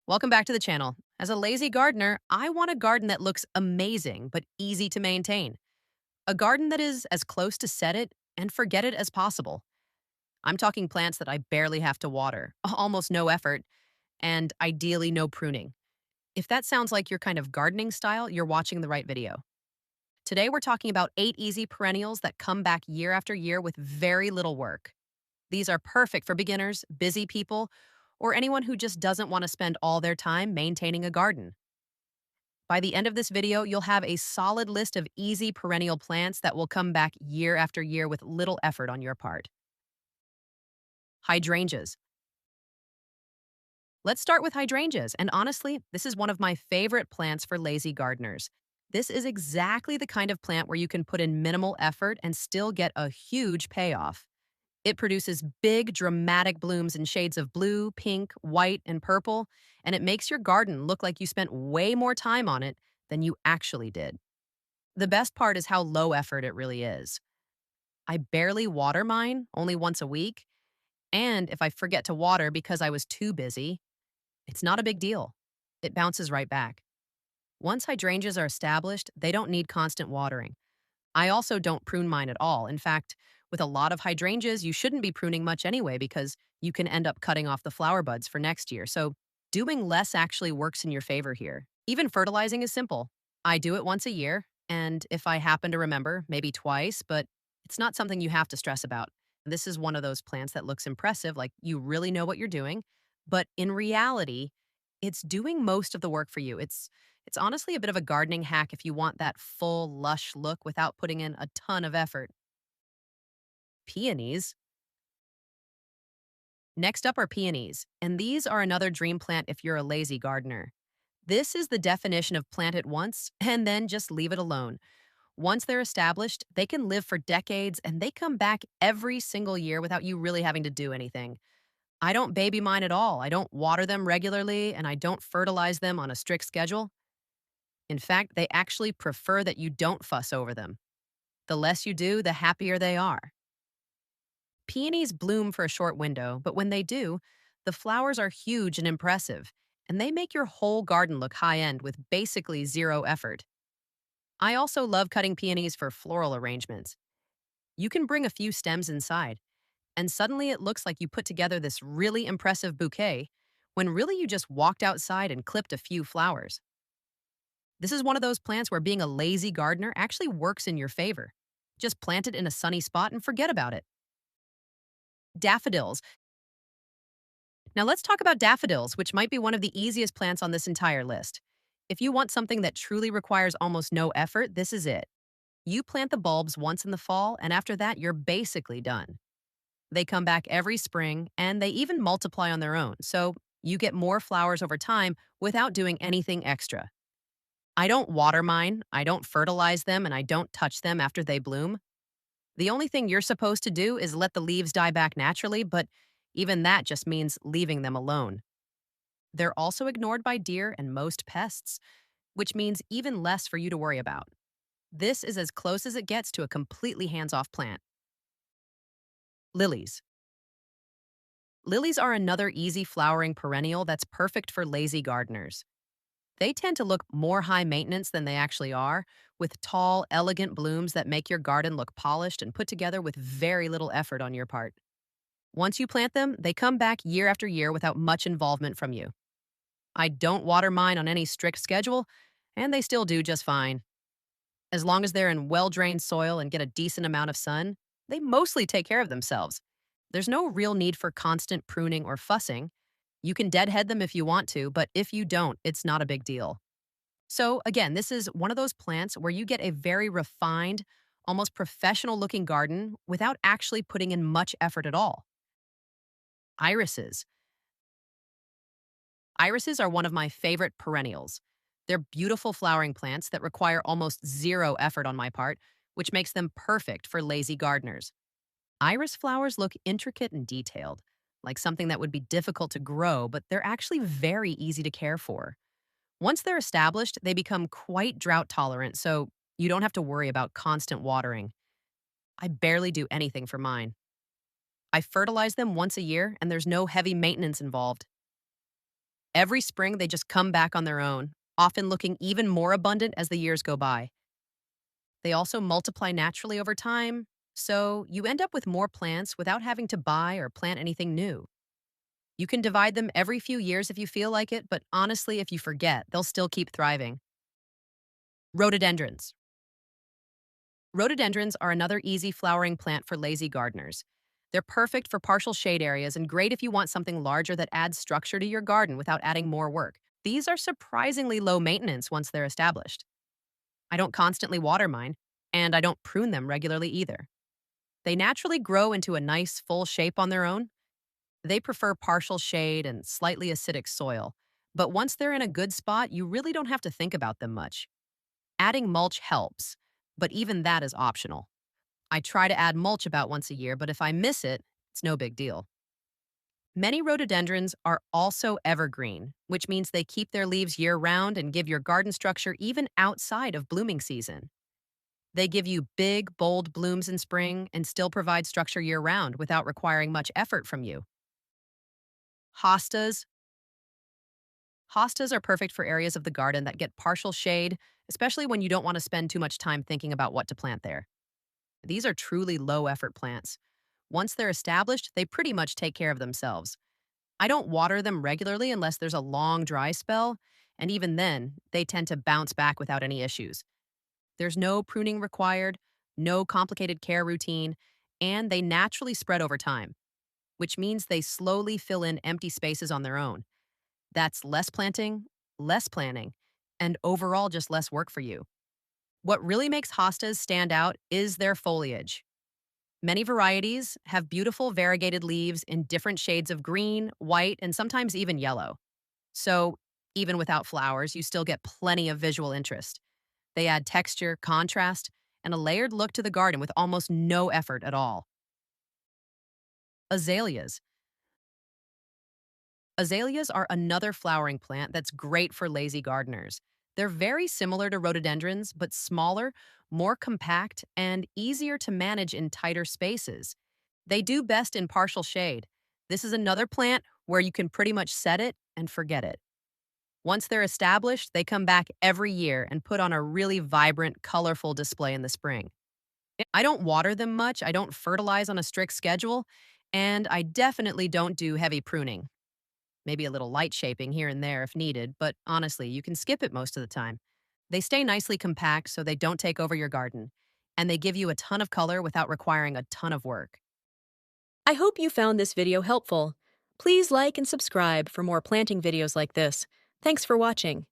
Welcome back to the channel. As a lazy gardener, I want a garden that looks amazing but easy to maintain. A garden that is as close to set it and forget it as possible. I'm talking plants that I barely have to water, almost no effort, and ideally no pruning. If that sounds like your kind of gardening style, you're watching the right video. Today we're talking about 8 easy perennials that come back year after year with very little work. These are perfect for beginners, busy people, or anyone who just doesn't want to spend all their time maintaining a garden. By the end of this video, you'll have a solid list of easy perennial plants that will come back year after year with little effort on your part. Hydrangeas. Let's start with hydrangeas, and honestly, this is one of my favorite plants for lazy gardeners. This is exactly the kind of plant where you can put in minimal effort and still get a huge payoff. It produces big, dramatic blooms in shades of blue, pink, white, and purple, and it makes your garden look like you spent way more time on it than you actually did. The best part is how low effort it really is. I barely water mine, only once a week, and if I forget to water because I was too busy, it's not a big deal. It bounces right back. Once hydrangeas are established, they don't need constant watering. I also don't prune mine at all. In fact, with a lot of hydrangeas, you shouldn't be pruning much anyway because you can end up cutting off the flower buds for next year. So doing less actually works in your favor here. Even fertilizing is simple. I do it once a year, and if I happen to remember, maybe twice, but it's not something you have to stress about. This is one of those plants that looks impressive, like you really know what you're doing, but in reality, it's doing most of the work for you. It's honestly a bit of a gardening hack if you want that full, lush look without putting in a ton of effort. Peonies. Next up are peonies, and these are another dream plant if you're a lazy gardener. This is the definition of plant it once and then just leave it alone. Once they're established, they can live for decades and they come back every single year without you really having to do anything. I don't baby mine at all. I don't water them regularly and I don't fertilize them on a strict schedule. In fact, they actually prefer that you don't fuss over them. The less you do, the happier they are. Peonies bloom for a short window, but when they do, the flowers are huge and impressive, and they make your whole garden look high end with basically zero effort. I also love cutting peonies for floral arrangements. You can bring a few stems inside, and suddenly it looks like you put together this really impressive bouquet when really you just walked outside and clipped a few flowers. This is one of those plants where being a lazy gardener actually works in your favor. Just plant it in a sunny spot and forget about it. Daffodils. Now let's talk about daffodils, which might be one of the easiest plants on this entire list. If you want something that truly requires almost no effort, this is it. You plant the bulbs once in the fall, and after that, you're basically done. They come back every spring, and they even multiply on their own, so you get more flowers over time without doing anything extra. I don't water mine, I don't fertilize them, and I don't touch them after they bloom. The only thing you're supposed to do is let the leaves die back naturally, but even that just means leaving them alone. They're also ignored by deer and most pests, which means even less for you to worry about. This is as close as it gets to a completely hands-off plant. Lilies. Lilies are another easy flowering perennial that's perfect for lazy gardeners. They tend to look more high maintenance than they actually are, with tall, elegant blooms that make your garden look polished and put together with very little effort on your part. Once you plant them, they come back year after year without much involvement from you. I don't water mine on any strict schedule, and they still do just fine. As long as they're in well-drained soil and get a decent amount of sun, they mostly take care of themselves. There's no real need for constant pruning or fussing. You can deadhead them if you want to, but if you don't, it's not a big deal. So, again, this is one of those plants where you get a very refined, almost professional looking garden without actually putting in much effort at all. Irises. Irises are one of my favorite perennials. They're beautiful flowering plants that require almost zero effort on my part, which makes them perfect for lazy gardeners. Iris flowers look intricate and detailed, like something that would be difficult to grow, but they're actually very easy to care for. Once they're established, they become quite drought tolerant, so you don't have to worry about constant watering. I barely do anything for mine. I fertilize them once a year, and there's no heavy maintenance involved. Every spring, they just come back on their own, often looking even more abundant as the years go by. They also multiply naturally over time, so you end up with more plants without having to buy or plant anything new. You can divide them every few years if you feel like it, but honestly, if you forget, they'll still keep thriving. Rhododendrons. Rhododendrons are another easy flowering plant for lazy gardeners. They're perfect for partial shade areas and great if you want something larger that adds structure to your garden without adding more work. These are surprisingly low maintenance once they're established. I don't constantly water mine, and I don't prune them regularly either. They naturally grow into a nice, full shape on their own. They prefer partial shade and slightly acidic soil, but once they're in a good spot, you really don't have to think about them much. Adding mulch helps, but even that is optional. I try to add mulch about once a year, but if I miss it, it's no big deal. Many rhododendrons are also evergreen, which means they keep their leaves year round and give your garden structure even outside of blooming season. They give you big, bold blooms in spring and still provide structure year round without requiring much effort from you. Hostas. Hostas are perfect for areas of the garden that get partial shade, especially when you don't want to spend too much time thinking about what to plant there. These are truly low effort plants. Once they're established, they pretty much take care of themselves. I don't water them regularly unless there's a long dry spell, and even then, they tend to bounce back without any issues. There's no pruning required, no complicated care routine, and they naturally spread over time, which means they slowly fill in empty spaces on their own. That's less planting, less planning, and overall just less work for you. What really makes hostas stand out is their foliage. Many varieties have beautiful variegated leaves in different shades of green, white, and sometimes even yellow. So, even without flowers, you still get plenty of visual interest. They add texture, contrast, and a layered look to the garden with almost no effort at all. Azaleas. Azaleas are another flowering plant that's great for lazy gardeners. They're very similar to rhododendrons, but smaller, more compact, and easier to manage in tighter spaces. They do best in partial shade. This is another plant where you can pretty much set it and forget it. Once they're established, they come back every year and put on a really vibrant, colorful display in the spring. I don't water them much, I don't fertilize on a strict schedule, and I definitely don't do heavy pruning. Maybe a little light shaping here and there if needed, but honestly, you can skip it most of the time. They stay nicely compact so they don't take over your garden, and they give you a ton of color without requiring a ton of work. I hope you found this video helpful. Please like and subscribe for more planting videos like this. Thanks for watching.